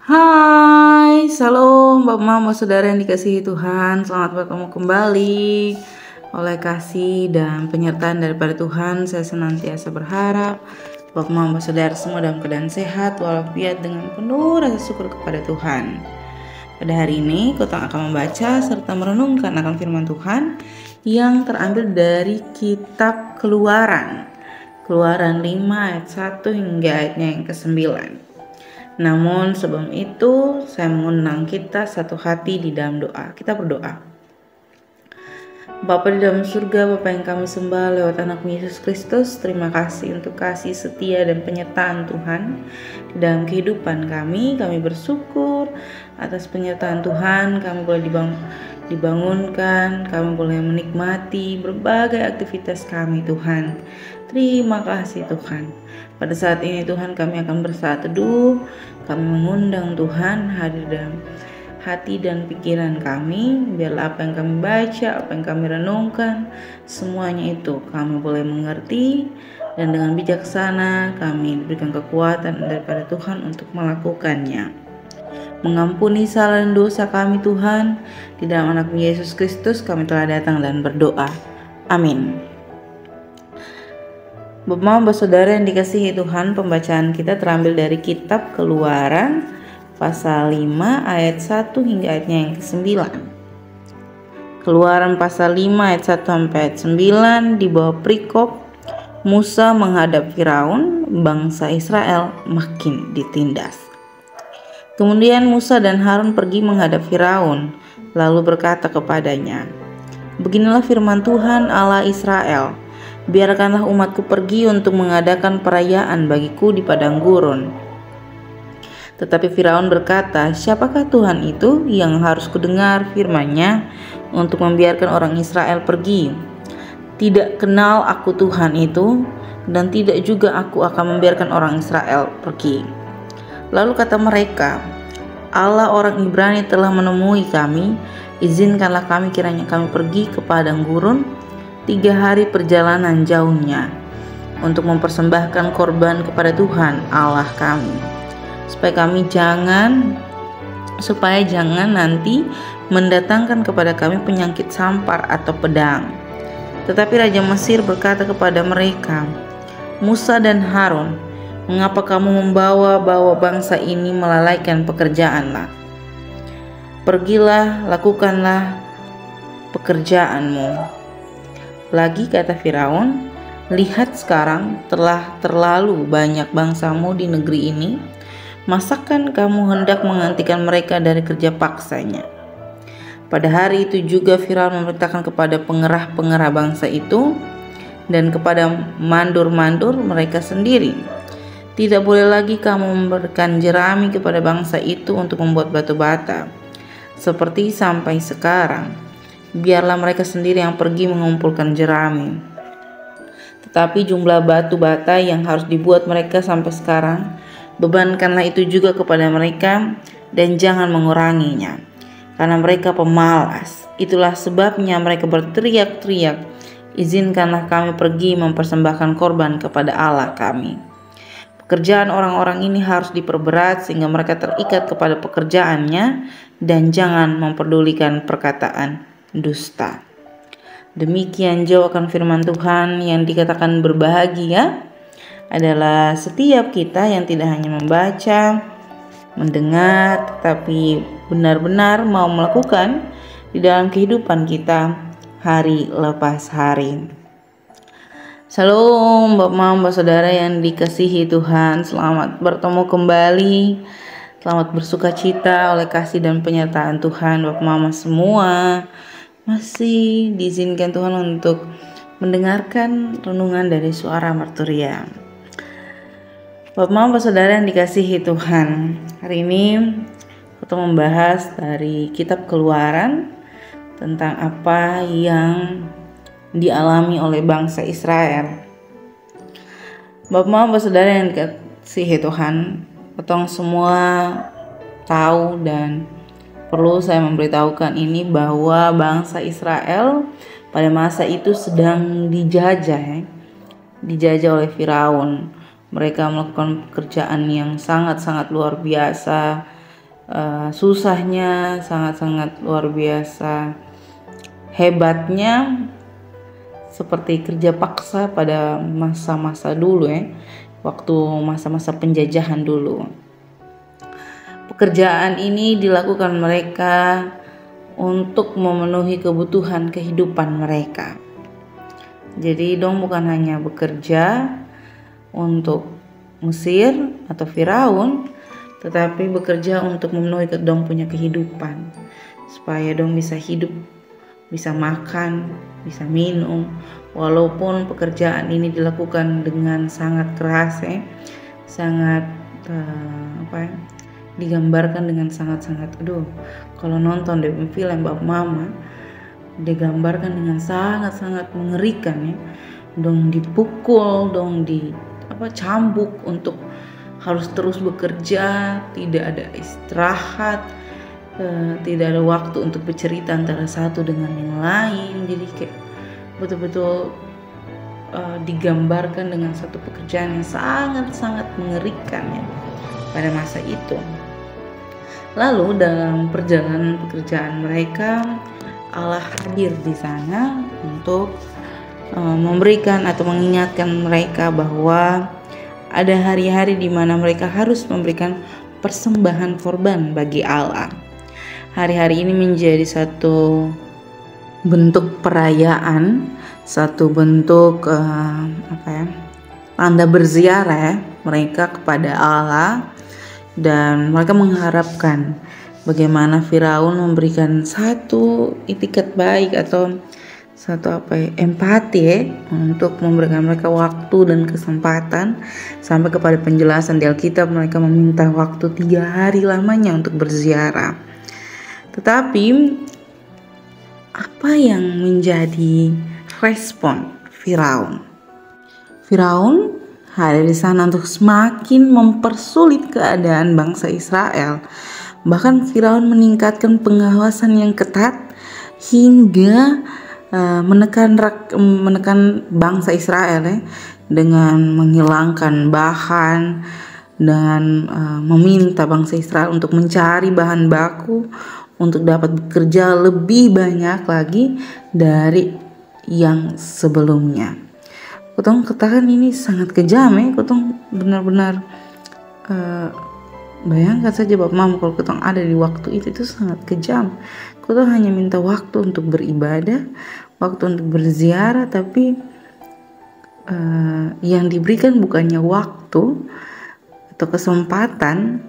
Hai, Shalom Bapak Mama Saudara yang dikasihi Tuhan. Selamat bertemu kembali. Oleh kasih dan penyertaan daripada Tuhan, saya senantiasa berharap Bapak Mama Saudara semua dalam keadaan sehat walafiat dengan penuh rasa syukur kepada Tuhan. Pada hari ini, kita akan membaca serta merenungkan akan firman Tuhan yang terambil dari kitab Keluaran. Keluaran 5 ayat 1 hingga ayatnya yang ke-9. Namun sebelum itu saya mengundang kita satu hati di dalam doa. Kita berdoa. Bapa di dalam surga, Bapa yang kami sembah lewat anak Yesus Kristus, terima kasih untuk kasih setia dan penyertaan Tuhan di dalam kehidupan kami. Kami bersyukur atas penyertaan Tuhan, kami boleh dibangunkan, kami boleh menikmati berbagai aktivitas kami Tuhan. Terima kasih Tuhan. Pada saat ini Tuhan kami akan bersaat teduh, kami mengundang Tuhan hadir dalam hati dan pikiran kami. Biarlah apa yang kami baca, apa yang kami renungkan, semuanya itu kami boleh mengerti, dan dengan bijaksana kami diberikan kekuatan daripada Tuhan untuk melakukannya. Mengampuni salah dan dosa kami Tuhan, di dalam anak Yesus Kristus kami telah datang dan berdoa. Amin. Bapak saudara yang dikasihi Tuhan, pembacaan kita terambil dari kitab Keluaran pasal 5 ayat 1 hingga ayatnya yang ke-9. Keluaran pasal 5 ayat 1 sampai ayat 9 di bawah perikop Musa menghadap Firaun, bangsa Israel makin ditindas. Kemudian Musa dan Harun pergi menghadap Firaun, lalu berkata kepadanya, "Beginilah firman Tuhan Allah Israel, biarkanlah umatku pergi untuk mengadakan perayaan bagiku di padang gurun." Tetapi Firaun berkata, "Siapakah Tuhan itu yang harus kudengar firman-Nya untuk membiarkan orang Israel pergi? Tidak kenal aku Tuhan itu, dan tidak juga aku akan membiarkan orang Israel pergi." Lalu kata mereka, "Allah orang Ibrani telah menemui kami, izinkanlah kami kiranya kami pergi ke padang gurun 3 hari perjalanan jauhnya untuk mempersembahkan korban kepada Tuhan Allah kami, supaya jangan nanti mendatangkan kepada kami penyakit sampar atau pedang." Tetapi Raja Mesir berkata kepada mereka, "Musa dan Harun, mengapa kamu membawa-bawa bangsa ini melalaikan pekerjaanlah? Pergilah, lakukanlah pekerjaanmu." Lagi kata Firaun, "Lihat sekarang telah terlalu banyak bangsamu di negeri ini. Masakan kamu hendak menggantikan mereka dari kerja paksanya?" Pada hari itu juga Firaun memerintahkan kepada pengerah-pengerah bangsa itu dan kepada mandur-mandur mereka sendiri, "Tidak boleh lagi kamu memberikan jerami kepada bangsa itu untuk membuat batu bata, seperti sampai sekarang. Biarlah mereka sendiri yang pergi mengumpulkan jerami. Tetapi jumlah batu bata yang harus dibuat mereka sampai sekarang, bebankanlah itu juga kepada mereka dan jangan menguranginya, karena mereka pemalas. Itulah sebabnya mereka berteriak-teriak, 'Izinkanlah kami pergi mempersembahkan korban kepada Allah kami.' Pekerjaan orang-orang ini harus diperberat sehingga mereka terikat kepada pekerjaannya dan jangan memperdulikan perkataan dusta." Demikian jauh akan firman Tuhan. Yang dikatakan berbahagia adalah setiap kita yang tidak hanya membaca, mendengar, tetapi benar-benar mau melakukan di dalam kehidupan kita hari lepas hari. Shalom Bapak saudara yang dikasihi Tuhan, selamat bertemu kembali. Selamat bersuka cita oleh kasih dan penyertaan Tuhan. Bapak Mama semua masih diizinkan Tuhan untuk mendengarkan renungan dari suara Marturia. Bapak Mama saudara yang dikasihi Tuhan, hari ini kita membahas dari kitab Keluaran tentang apa yang dialami oleh bangsa Israel. Bapak saudara yang dikasihi Tuhan, kita semua tahu dan perlu saya memberitahukan ini bahwa bangsa Israel pada masa itu sedang dijajah oleh Firaun. Mereka melakukan pekerjaan yang sangat-sangat luar biasa susahnya sangat-sangat luar biasa, hebatnya seperti kerja paksa pada masa-masa dulu ya, waktu masa-masa penjajahan dulu. Pekerjaan ini dilakukan mereka untuk memenuhi kebutuhan kehidupan mereka. Jadi dong bukan hanya bekerja untuk Mesir atau Firaun, tetapi bekerja untuk memenuhi dong punya kehidupan, supaya dong bisa hidup, bisa makan, bisa minum. Walaupun pekerjaan ini dilakukan dengan sangat keras ya, sangat digambarkan dengan sangat-sangat, kalau nonton di film Bab Mama digambarkan dengan sangat-sangat mengerikan ya. Dong dipukul, dong cambuk untuk harus terus bekerja, tidak ada istirahat, tidak ada waktu untuk bercerita antara satu dengan yang lain. Jadi kayak betul-betul digambarkan dengan satu pekerjaan yang sangat-sangat mengerikan ya pada masa itu. Lalu dalam perjalanan pekerjaan mereka, Allah hadir di sana untuk memberikan atau mengingatkan mereka bahwa ada hari-hari di mana mereka harus memberikan persembahan korban bagi Allah. Hari-hari ini menjadi satu bentuk perayaan, satu bentuk tanda berziarah mereka kepada Allah, dan mereka mengharapkan bagaimana Firaun memberikan satu itikat baik atau satu empati untuk memberikan mereka waktu dan kesempatan. Sampai kepada penjelasan di Alkitab mereka meminta waktu 3 hari lamanya untuk berziarah. Tetapi apa yang menjadi respon Firaun? Firaun hadir di sana untuk semakin mempersulit keadaan bangsa Israel. Bahkan Firaun meningkatkan pengawasan yang ketat hingga menekan bangsa Israel ya, dengan menghilangkan bahan, dengan meminta bangsa Israel untuk mencari bahan baku untuk dapat bekerja lebih banyak lagi dari yang sebelumnya. Kutong katakan ini sangat kejam ya. Kutong benar-benar bayangkan saja Bapak Mama kalau kutong ada di waktu itu sangat kejam. Kutong hanya minta waktu untuk beribadah, waktu untuk berziarah, tapi yang diberikan bukannya waktu atau kesempatan,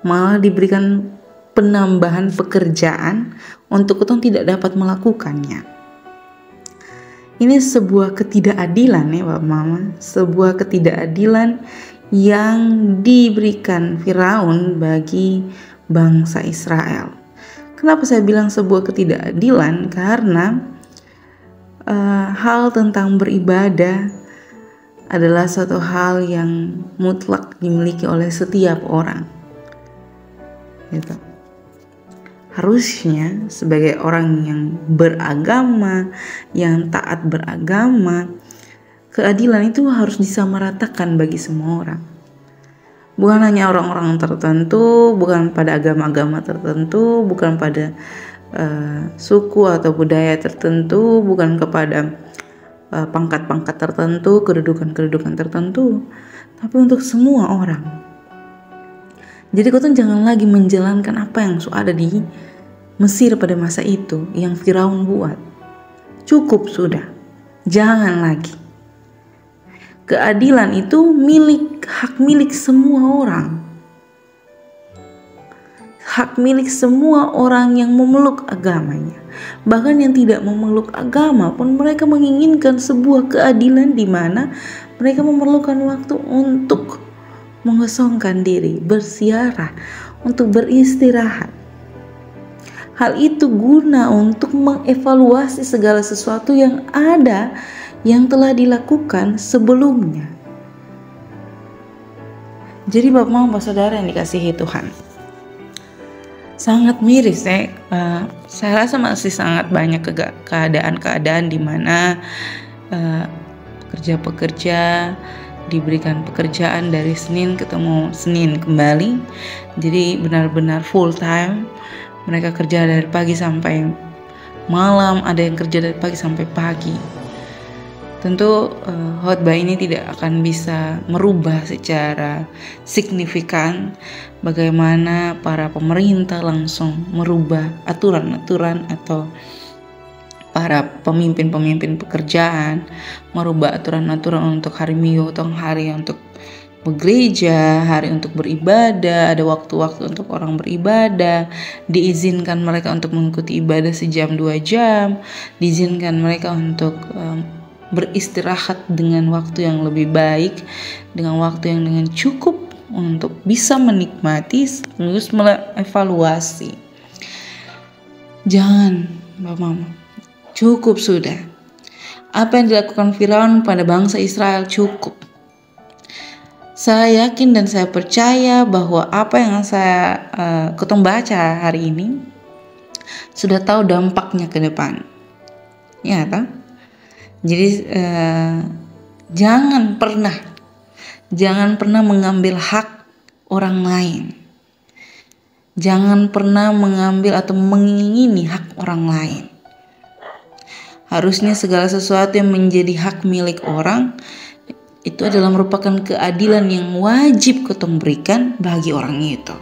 malah diberikan penambahan pekerjaan untuk kutong tidak dapat melakukannya. Ini sebuah ketidakadilan ya Bapak Mama, sebuah ketidakadilan yang diberikan Firaun bagi bangsa Israel. Kenapa saya bilang sebuah ketidakadilan? Karena hal tentang beribadah adalah suatu hal yang mutlak dimiliki oleh setiap orang. Gitu. Harusnya sebagai orang yang beragama, yang taat beragama, keadilan itu harus disamaratakan bagi semua orang. Bukan hanya orang-orang tertentu, bukan pada agama-agama tertentu, bukan pada suku atau budaya tertentu, bukan kepada pangkat-pangkat tertentu, kedudukan-kedudukan tertentu, tapi untuk semua orang. Jadi kau jangan lagi menjalankan apa yang ada di Mesir pada masa itu yang Firaun buat. Cukup sudah, jangan lagi. Keadilan itu hak milik semua orang. Hak milik semua orang yang memeluk agamanya. Bahkan yang tidak memeluk agama pun mereka menginginkan sebuah keadilan di mana mereka memerlukan waktu untuk mengosongkan diri, berziarah, untuk beristirahat. Hal itu guna untuk mengevaluasi segala sesuatu yang ada, yang telah dilakukan sebelumnya. Jadi Bapak Mama Saudara yang dikasihi Tuhan, sangat miris ya. Saya rasa masih sangat banyak keadaan-keadaan di mana pekerja-pekerja diberikan pekerjaan dari Senin ketemu Senin kembali. Jadi benar-benar full time. Mereka kerja dari pagi sampai malam, ada yang kerja dari pagi sampai pagi. Tentu khotbah ini tidak akan bisa merubah secara signifikan bagaimana para pemerintah langsung merubah aturan-aturan atau para pemimpin-pemimpin pekerjaan merubah aturan-aturan untuk hari Minggu atau hari untuk bergereja, hari untuk beribadah, ada waktu-waktu untuk orang beribadah, diizinkan mereka untuk mengikuti ibadah sejam 2 jam, diizinkan mereka untuk beristirahat dengan waktu yang lebih baik, dengan waktu yang dengan cukup untuk bisa menikmati, terus mengevaluasi. Jangan, Bapak Mama, cukup sudah. Apa yang dilakukan Firaun pada bangsa Israel cukup. Saya yakin dan saya percaya bahwa apa yang saya ketemu baca hari ini sudah tahu dampaknya ke depan. Ya, tak? Jadi jangan pernah mengambil hak orang lain. Jangan pernah mengambil atau mengingini hak orang lain. Harusnya segala sesuatu yang menjadi hak milik orang itu adalah merupakan keadilan yang wajib kita berikan bagi orang itu.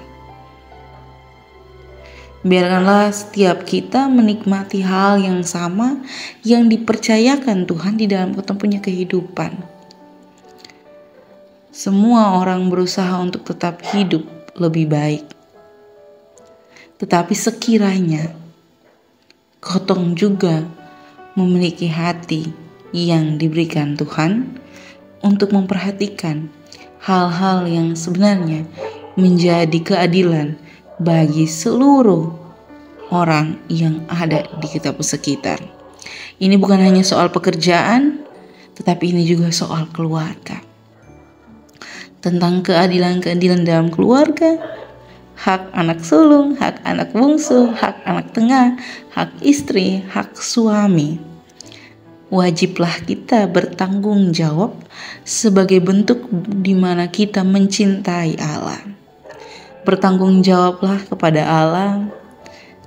Biarkanlah setiap kita menikmati hal yang sama yang dipercayakan Tuhan di dalam kita punya kehidupan. Semua orang berusaha untuk tetap hidup lebih baik. Tetapi sekiranya kotong juga memiliki hati yang diberikan Tuhan untuk memperhatikan hal-hal yang sebenarnya menjadi keadilan bagi seluruh orang yang ada di kita sekitar. Ini bukan hanya soal pekerjaan, tetapi ini juga soal keluarga. Tentang keadilan-keadilan dalam keluarga, hak anak sulung, hak anak bungsu, hak anak tengah, hak istri, hak suami. Wajiblah kita bertanggung jawab sebagai bentuk di mana kita mencintai Allah. Bertanggung jawablah kepada Allah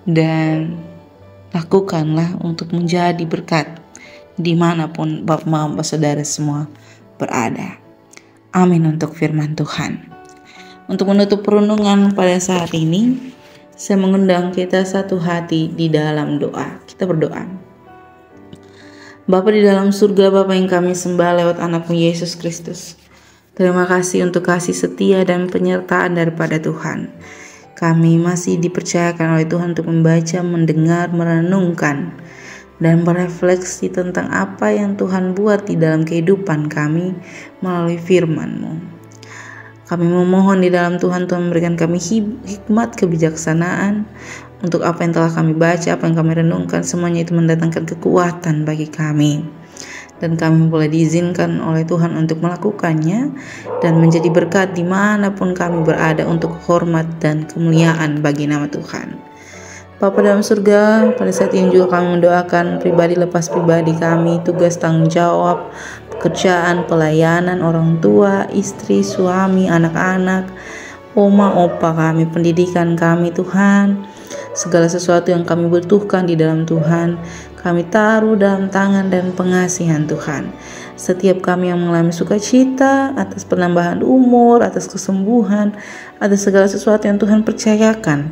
dan lakukanlah untuk menjadi berkat dimanapun Bapak Mama Saudara semua berada. Amin untuk firman Tuhan. Untuk menutup perundungan pada saat ini, saya mengundang kita satu hati di dalam doa. Kita berdoa. Bapa di dalam surga, Bapa yang kami sembah lewat anakmu Yesus Kristus. Terima kasih untuk kasih setia dan penyertaan daripada Tuhan. Kami masih dipercayakan oleh Tuhan untuk membaca, mendengar, merenungkan, dan berefleksi tentang apa yang Tuhan buat di dalam kehidupan kami melalui firman-Mu. Kami memohon di dalam Tuhan memberikan kami hikmat kebijaksanaan untuk apa yang telah kami baca, apa yang kami renungkan, semuanya itu mendatangkan kekuatan bagi kami. Dan kami boleh diizinkan oleh Tuhan untuk melakukannya dan menjadi berkat dimanapun kami berada untuk hormat dan kemuliaan bagi nama Tuhan. Bapa dalam surga, pada saat ini juga kami mendoakan pribadi lepas pribadi kami, tugas tanggung jawab, pekerjaan, pelayanan, orang tua, istri, suami, anak-anak, oma, opa kami, pendidikan kami Tuhan. Segala sesuatu yang kami butuhkan di dalam Tuhan, kami taruh dalam tangan dan pengasihan Tuhan. Setiap kami yang mengalami sukacita atas penambahan umur, atas kesembuhan, atas segala sesuatu yang Tuhan percayakan,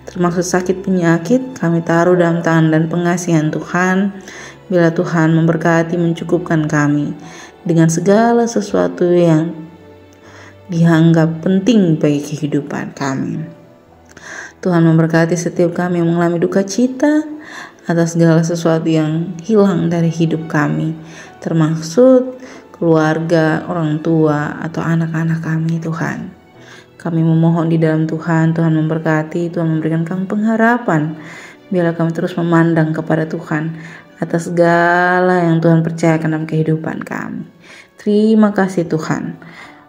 termasuk sakit penyakit, kami taruh dalam tangan dan pengasihan Tuhan. Bila Tuhan memberkati, mencukupkan kami dengan segala sesuatu yang dianggap penting bagi kehidupan kami. Tuhan memberkati setiap kami yang mengalami duka cita atas segala sesuatu yang hilang dari hidup kami, termasuk keluarga, orang tua, atau anak-anak kami Tuhan. Kami memohon di dalam Tuhan, Tuhan memberkati, Tuhan memberikan kami pengharapan. Biarlah kami terus memandang kepada Tuhan atas segala yang Tuhan percayakan dalam kehidupan kami. Terima kasih Tuhan.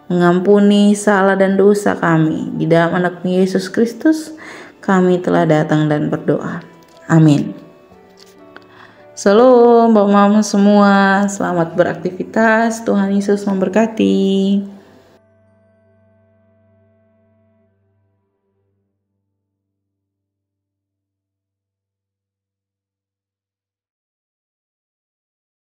Mengampuni salah dan dosa kami. Di dalam anak Yesus Kristus, kami telah datang dan berdoa. Amin. Shalom, Bapak Mama semua. Selamat beraktivitas. Tuhan Yesus memberkati.